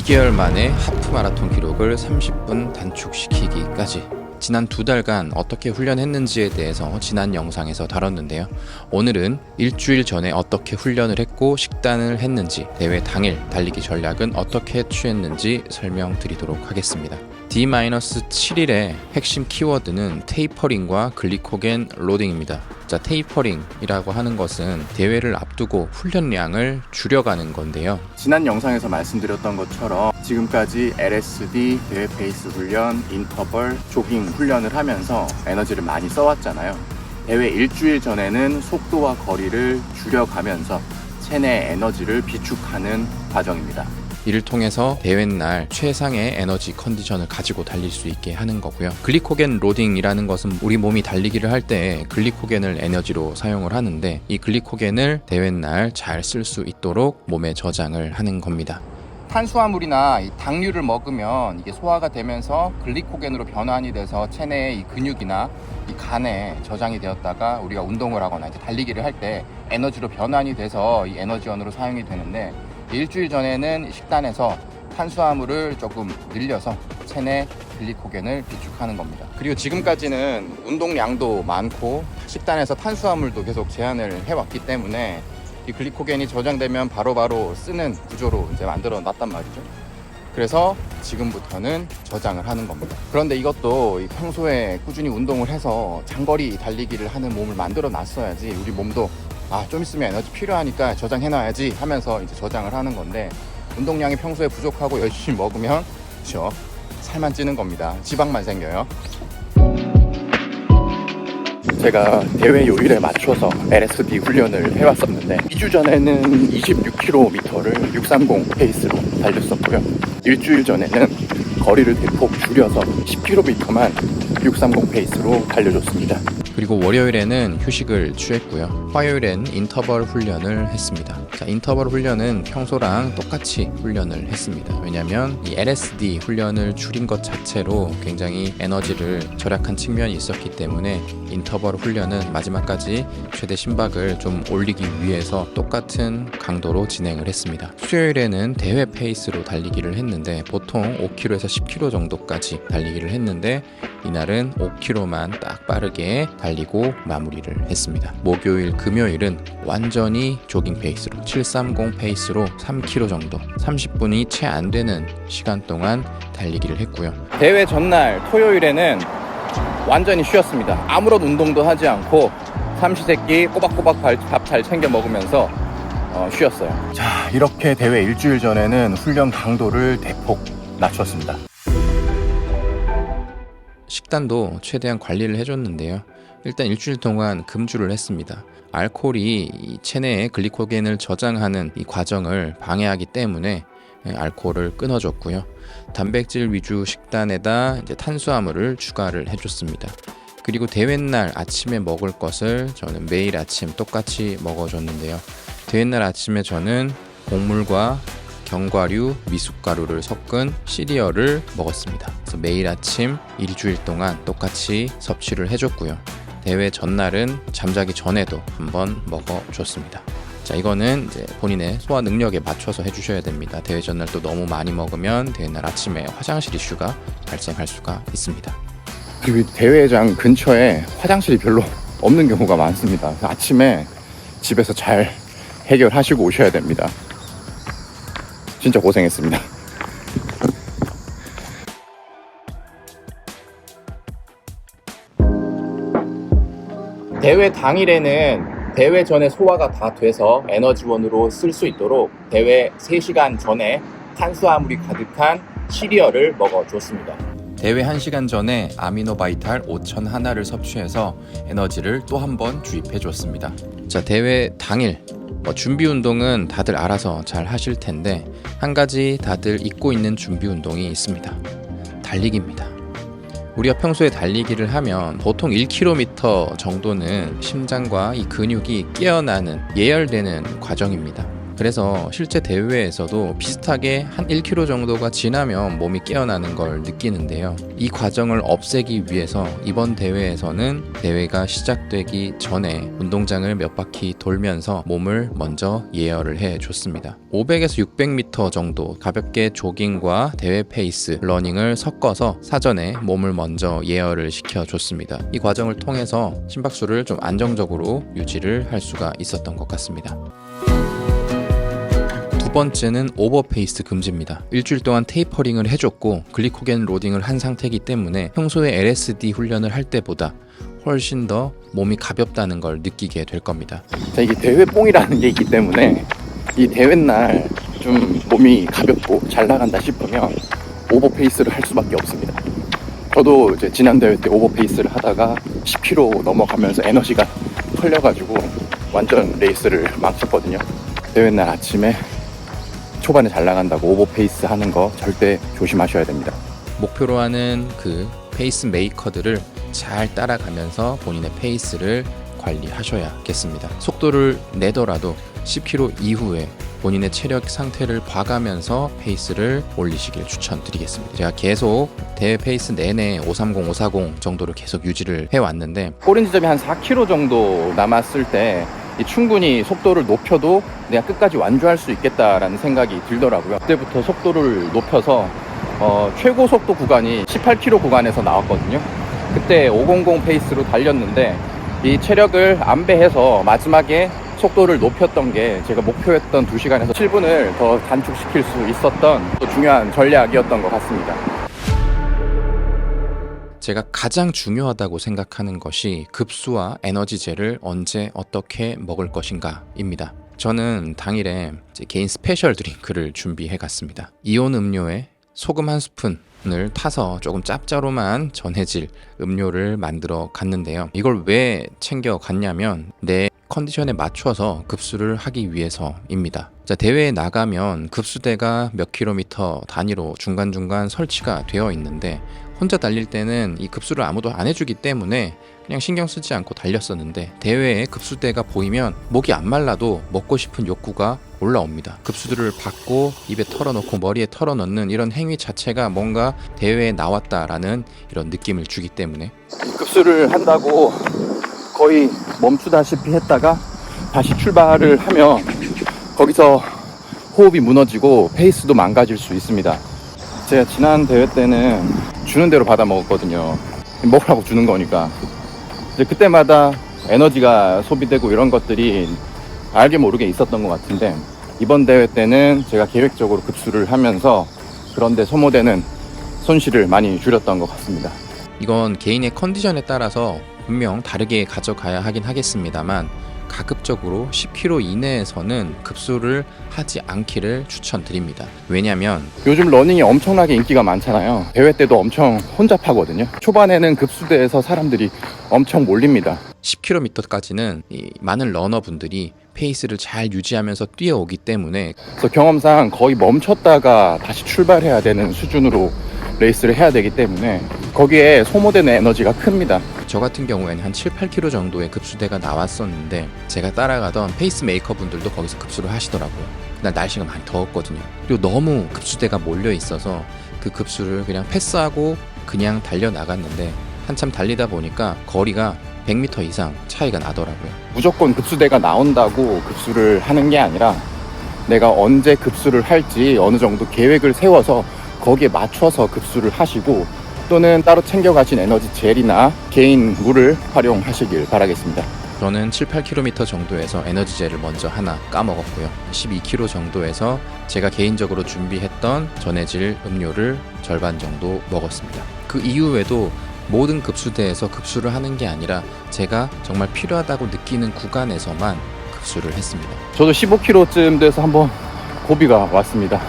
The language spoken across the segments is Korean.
2개월 만에 하프 마라톤 기록을 30분 단축시키기까지. 지난 2달간 어떻게 훈련했는지에 대해서 지난 영상에서 다뤘는데요. 오늘은 일주일 전에 어떻게 훈련을 했고 식단을 했는지, 대회 당일 달리기 전략은 어떻게 취했는지 설명드리도록 하겠습니다. D-7일의 핵심 키워드는 테이퍼링과 글리코겐 로딩입니다. 자, 테이퍼링이라고 하는 것은 대회를 앞두고 훈련량을 줄여가는 건데요. 지난 영상에서 말씀드렸던 것처럼 지금까지 LSD, 대회 페이스 훈련, 인터벌, 조깅 훈련을 하면서 에너지를 많이 써왔잖아요. 대회 일주일 전에는 속도와 거리를 줄여가면서 체내 에너지를 비축하는 과정입니다. 이를 통해서 대회날 최상의 에너지 컨디션을 가지고 달릴 수 있게 하는 거고요. 글리코겐 로딩이라는 것은 우리 몸이 달리기를 할 때 글리코겐을 에너지로 사용을 하는데, 이 글리코겐을 대회날 잘 쓸 수 있도록 몸에 저장을 하는 겁니다. 탄수화물이나 이 당류를 먹으면 이게 소화가 되면서 글리코겐으로 변환이 돼서 체내의 이 근육이나 이 간에 저장이 되었다가 우리가 운동을 하거나 이제 달리기를 할 때 에너지로 변환이 돼서 이 에너지원으로 사용이 되는데, 일주일 전에는 식단에서 탄수화물을 조금 늘려서 체내 글리코겐을 비축하는 겁니다. 그리고 지금까지는 운동량도 많고 식단에서 탄수화물도 계속 제한을 해왔기 때문에 이 글리코겐이 저장되면 바로바로 쓰는 구조로 이제 만들어 놨단 말이죠. 그래서 지금부터는 저장을 하는 겁니다. 그런데 이것도 평소에 꾸준히 운동을 해서 장거리 달리기를 하는 몸을 만들어 놨어야지 우리 몸도 좀 있으면 에너지 필요하니까 저장해놔야지 하면서 이제 저장을 하는 건데, 운동량이 평소에 부족하고 열심히 먹으면 그렇죠, 살만 찌는 겁니다. 지방만 생겨요. 제가 대회 요일에 맞춰서 LSD 훈련을 해왔었는데 2주 전에는 26km를 630 페이스로 달렸었고요. 일주일 전에는 거리를 대폭 줄여서 10km만 630 페이스로 달려줬습니다. 그리고 월요일에는 휴식을 취했고요. 화요일엔 인터벌 훈련을 했습니다. 자, 인터벌 훈련은 평소랑 똑같이 훈련을 했습니다. 왜냐하면 이 LSD 훈련을 줄인 것 자체로 굉장히 에너지를 절약한 측면이 있었기 때문에 인터벌 훈련은 마지막까지 최대 심박을 좀 올리기 위해서 똑같은 강도로 진행을 했습니다. 수요일에는 대회 페이스로 달리기를 했는데 보통 5km에서 10km 정도까지 달리기를 했는데, 이날은 5km만 딱 빠르게 달리고 마무리를 했습니다. 목요일, 금요일은 완전히 조깅 페이스로 730 페이스로 3km 정도 30분이 채 안 되는 시간 동안 달리기를 했고요. 대회 전날 토요일에는 완전히 쉬었습니다. 아무런 운동도 하지 않고 삼시세끼 꼬박꼬박 밥 잘 챙겨 먹으면서 쉬었어요. 자, 이렇게 대회 일주일 전에는 훈련 강도를 대폭 낮췄습니다. 식단도 최대한 관리를 해줬는데요. 일단 일주일 동안 금주를 했습니다. 알코올이 이 체내에 글리코겐을 저장하는 이 과정을 방해하기 때문에 알코올을 끊어줬고요. 단백질 위주 식단에다 이제 탄수화물을 추가를 해줬습니다. 그리고 대회날 아침에 먹을 것을 저는 매일 아침 똑같이 먹어줬는데요. 대회날 아침에 저는 곡물과 견과류, 미숫가루를 섞은 시리얼을 먹었습니다. 그래서 매일 아침 일주일 동안 똑같이 섭취를 해줬고요. 대회 전날은 잠자기 전에도 한번 먹어줬습니다. 자, 이거는 이제 본인의 소화 능력에 맞춰서 해주셔야 됩니다. 대회 전날 또 너무 많이 먹으면 대회날 아침에 화장실 이슈가 발생할 수가 있습니다. 그리고 대회장 근처에 화장실이 별로 없는 경우가 많습니다. 아침에 집에서 잘 해결하시고 오셔야 됩니다. 진짜 고생했습니다. 대회 당일에는 대회 전에 소화가 다 돼서 에너지원으로 쓸 수 있도록 대회 3시간 전에 탄수화물이 가득한 시리얼을 먹어줬습니다. 대회 1시간 전에 아미노바이탈 5,000 하나를 섭취해서 에너지를 또 한 번 주입해줬습니다. 자, 대회 당일 준비 운동은 다들 알아서 잘 하실 텐데, 한 가지 다들 잊고 있는 준비 운동이 있습니다. 달리기입니다. 우리가 평소에 달리기를 하면 보통 1km 정도는 심장과 이 근육이 깨어나는, 예열되는 과정입니다. 그래서 실제 대회에서도 비슷하게 한 1km 정도가 지나면 몸이 깨어나는 걸 느끼는데요. 이 과정을 없애기 위해서 이번 대회에서는 대회가 시작되기 전에 운동장을 몇 바퀴 돌면서 몸을 먼저 예열을 해줬습니다. 500에서 600m 정도 가볍게 조깅과 대회 페이스, 러닝을 섞어서 사전에 몸을 먼저 예열을 시켜줬습니다. 이 과정을 통해서 심박수를 좀 안정적으로 유지를 할 수가 있었던 것 같습니다. 두 번째는 오버페이스 금지입니다. 일주일 동안 테이퍼링을 해줬고 글리코겐 로딩을 한 상태이기 때문에 평소에 LSD 훈련을 할 때보다 훨씬 더 몸이 가볍다는 걸 느끼게 될 겁니다. 자, 이게 대회뽕이라는 게 있기 때문에 이 대회 날 좀 몸이 가볍고 잘 나간다 싶으면 오버페이스를 할 수밖에 없습니다. 저도 이제 지난 대회 때 오버페이스를 하다가 10km 넘어가면서 에너지가 털려가지고 완전 레이스를 망쳤거든요. 대회 날 아침에 초반에 잘 나간다고 오버페이스 하는 거 절대 조심하셔야 됩니다. 목표로 하는 그 페이스 메이커들을 잘 따라가면서 본인의 페이스를 관리하셔야겠습니다. 속도를 내더라도 10km 이후에 본인의 체력 상태를 봐가면서 페이스를 올리시길 추천드리겠습니다. 제가 계속 대회 페이스 내내 530, 540 정도를 계속 유지를 해왔는데 꼬린 지점이 한 4km 정도 남았을 때 충분히 속도를 높여도 내가 끝까지 완주할 수 있겠다라는 생각이 들더라고요. 그때부터 속도를 높여서 최고 속도 구간이 18km 구간에서 나왔거든요. 그때 500 페이스로 달렸는데 이 체력을 안배해서 마지막에 속도를 높였던 게 제가 목표했던 2시간에서 7분을 더 단축시킬 수 있었던 또 중요한 전략이었던 것 같습니다. 제가 가장 중요하다고 생각하는 것이 급수와 에너지젤을 언제 어떻게 먹을 것인가입니다. 저는 당일에 개인 스페셜 드링크를 준비해 갔습니다. 이온 음료에 소금 한 스푼을 타서 조금 짭짤한 전해질 음료를 만들어 갔는데요. 이걸 왜 챙겨 갔냐면 내 컨디션에 맞춰서 급수를 하기 위해서입니다. 자, 대회에 나가면 급수대가 몇 킬로미터 단위로 중간중간 설치가 되어 있는데 혼자 달릴 때는 이 급수를 아무도 안 해주기 때문에 그냥 신경 쓰지 않고 달렸었는데 대회에 급수대가 보이면 목이 안 말라도 먹고 싶은 욕구가 올라옵니다. 급수들을 받고 입에 털어놓고 머리에 털어넣는 이런 행위 자체가 뭔가 대회에 나왔다라는 이런 느낌을 주기 때문에 급수를 한다고 거의 멈추다시피 했다가 다시 출발을 하면 거기서 호흡이 무너지고 페이스도 망가질 수 있습니다. 제가 지난 대회 때는 주는 대로 받아 먹었거든요. 먹으라고 주는 거니까. 이제 그때마다 에너지가 소비되고 이런 것들이 알게 모르게 있었던 것 같은데 이번 대회 때는 제가 계획적으로 급수를 하면서 그런데 소모되는 손실을 많이 줄였던 것 같습니다. 이건 개인의 컨디션에 따라서 분명 다르게 가져가야 하긴 하겠습니다만 가급적으로 10km 이내에서는 급수를 하지 않기를 추천드립니다. 왜냐면 요즘 러닝이 엄청나게 인기가 많잖아요. 대회 때도 엄청 혼잡하거든요. 초반에는 급수대에서 사람들이 엄청 몰립니다. 10km까지는 이 많은 러너분들이 페이스를 잘 유지하면서 뛰어오기 때문에 그래서 경험상 거의 멈췄다가 다시 출발해야 되는 수준으로 레이스를 해야 되기 때문에 거기에 소모되는 에너지가 큽니다. 저 같은 경우에는 한 7, 8km 정도의 급수대가 나왔었는데 제가 따라가던 페이스메이커 분들도 거기서 급수를 하시더라고요. 그날 날씨가 많이 더웠거든요. 그리고 너무 급수대가 몰려 있어서 그 급수를 그냥 패스하고 그냥 달려나갔는데 한참 달리다 보니까 거리가 100m 이상 차이가 나더라고요. 무조건 급수대가 나온다고 급수를 하는 게 아니라 내가 언제 급수를 할지 어느 정도 계획을 세워서 거기에 맞춰서 급수를 하시고 또는 따로 챙겨가신 에너지 젤이나 개인 물을 활용하시길 바라겠습니다. 저는 7, 8km 정도에서 에너지젤을 먼저 하나 까먹었고요. 12km 정도에서 제가 개인적으로 준비했던 전해질 음료를 절반 정도 먹었습니다. 그 이후에도 모든 급수대에서 급수를 하는 게 아니라 제가 정말 필요하다고 느끼는 구간에서만 급수를 했습니다. 저도 15km쯤 돼서 한번 고비가 왔습니다.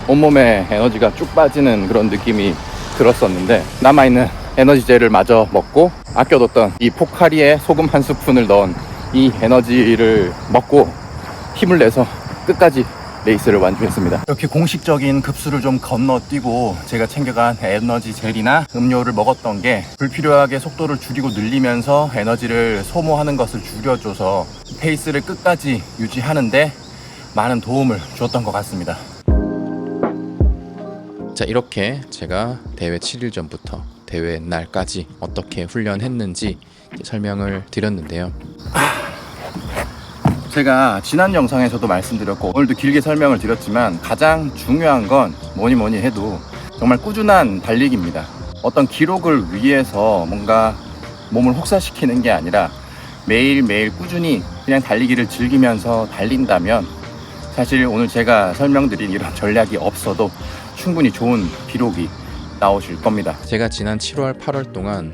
온몸에 에너지가 쭉 빠지는 그런 느낌이 들었었는데 남아있는 에너지젤을 마저 먹고 아껴뒀던 이 포카리에 소금 한 스푼을 넣은 이 에너지를 먹고 힘을 내서 끝까지 레이스를 완주했습니다. 이렇게 공식적인 급수를 좀 건너뛰고 제가 챙겨간 에너지 젤이나 음료를 먹었던 게 불필요하게 속도를 줄이고 늘리면서 에너지를 소모하는 것을 줄여줘서 페이스를 끝까지 유지하는데 많은 도움을 줬던 것 같습니다. 자, 이렇게 제가 대회 7일 전부터 대회 날까지 어떻게 훈련했는지 설명을 드렸는데요. 제가 지난 영상에서도 말씀드렸고 오늘도 길게 설명을 드렸지만 가장 중요한 건 뭐니 해도 정말 꾸준한 달리기입니다. 어떤 기록을 위해서 뭔가 몸을 혹사시키는 게 아니라 매일매일 꾸준히 그냥 달리기를 즐기면서 달린다면 사실 오늘 제가 설명드린 이런 전략이 없어도 충분히 좋은 기록이 나오실 겁니다. 제가 지난 7월, 8월 동안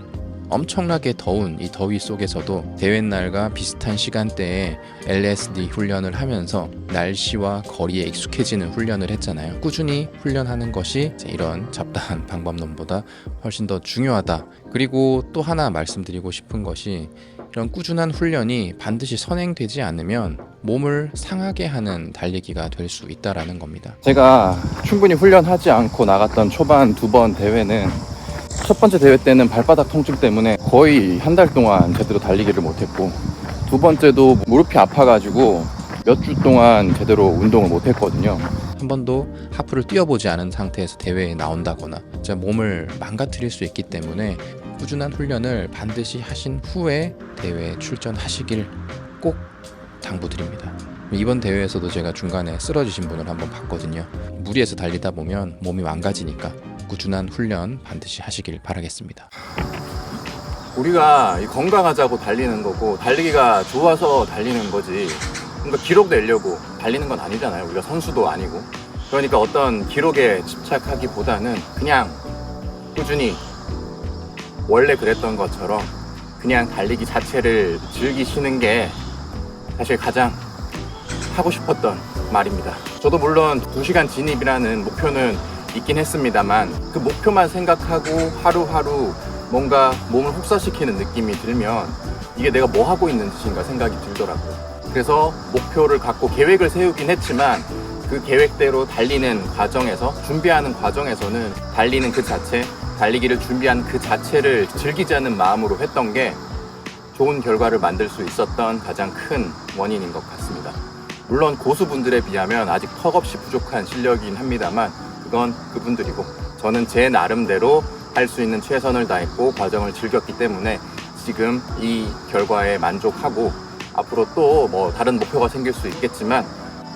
엄청나게 더운 이 더위 속에서도 대회 날과 비슷한 시간대에 LSD 훈련을 하면서 날씨와 거리에 익숙해지는 훈련을 했잖아요. 꾸준히 훈련하는 것이 이런 잡다한 방법론보다 훨씬 더 중요하다. 그리고 또 하나 말씀드리고 싶은 것이 이런 꾸준한 훈련이 반드시 선행되지 않으면 몸을 상하게 하는 달리기가 될 수 있다라는 겁니다. 제가 충분히 훈련하지 않고 나갔던 초반 2번 대회는 첫 번째 대회 때는 발바닥 통증 때문에 거의 한 달 동안 제대로 달리기를 못했고, 두 번째도 무릎이 아파가지고 몇 주 동안 제대로 운동을 못했거든요. 한 번도 하프를 뛰어보지 않은 상태에서 대회에 나온다거나 진짜 몸을 망가뜨릴 수 있기 때문에 꾸준한 훈련을 반드시 하신 후에 대회에 출전하시길 꼭 당부드립니다. 이번 대회에서도 제가 중간에 쓰러지신 분을 한번 봤거든요. 무리해서 달리다 보면 몸이 망가지니까 꾸준한 훈련 반드시 하시길 바라겠습니다. 우리가 건강하자고 달리는 거고 달리기가 좋아서 달리는 거지 뭔가 기록 내려고 달리는 건 아니잖아요. 우리가 선수도 아니고. 그러니까 어떤 기록에 집착하기보다는 그냥 꾸준히 원래 그랬던 것처럼 그냥 달리기 자체를 즐기시는 게 사실 가장 하고 싶었던 말입니다. 저도 물론 2시간 진입이라는 목표는 있긴 했습니다만 그 목표만 생각하고 하루하루 뭔가 몸을 혹사시키는 느낌이 들면 이게 내가 뭐 하고 있는 짓인가 생각이 들더라고요. 그래서 목표를 갖고 계획을 세우긴 했지만 그 계획대로 달리는 과정에서, 준비하는 과정에서는 달리는 그 자체, 달리기를 준비한 그 자체를 즐기자는 마음으로 했던 게 좋은 결과를 만들 수 있었던 가장 큰 원인인 것 같습니다. 물론 고수분들에 비하면 아직 턱없이 부족한 실력이긴 합니다만 그건 그분들이고, 저는 제 나름대로 할 수 있는 최선을 다했고 과정을 즐겼기 때문에 지금 이 결과에 만족하고, 앞으로 또 뭐 다른 목표가 생길 수 있겠지만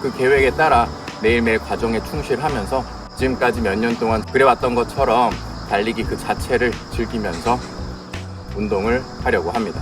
그 계획에 따라 매일매일 과정에 충실하면서 지금까지 몇 년 동안 그래왔던 것처럼 달리기 그 자체를 즐기면서 운동을 하려고 합니다.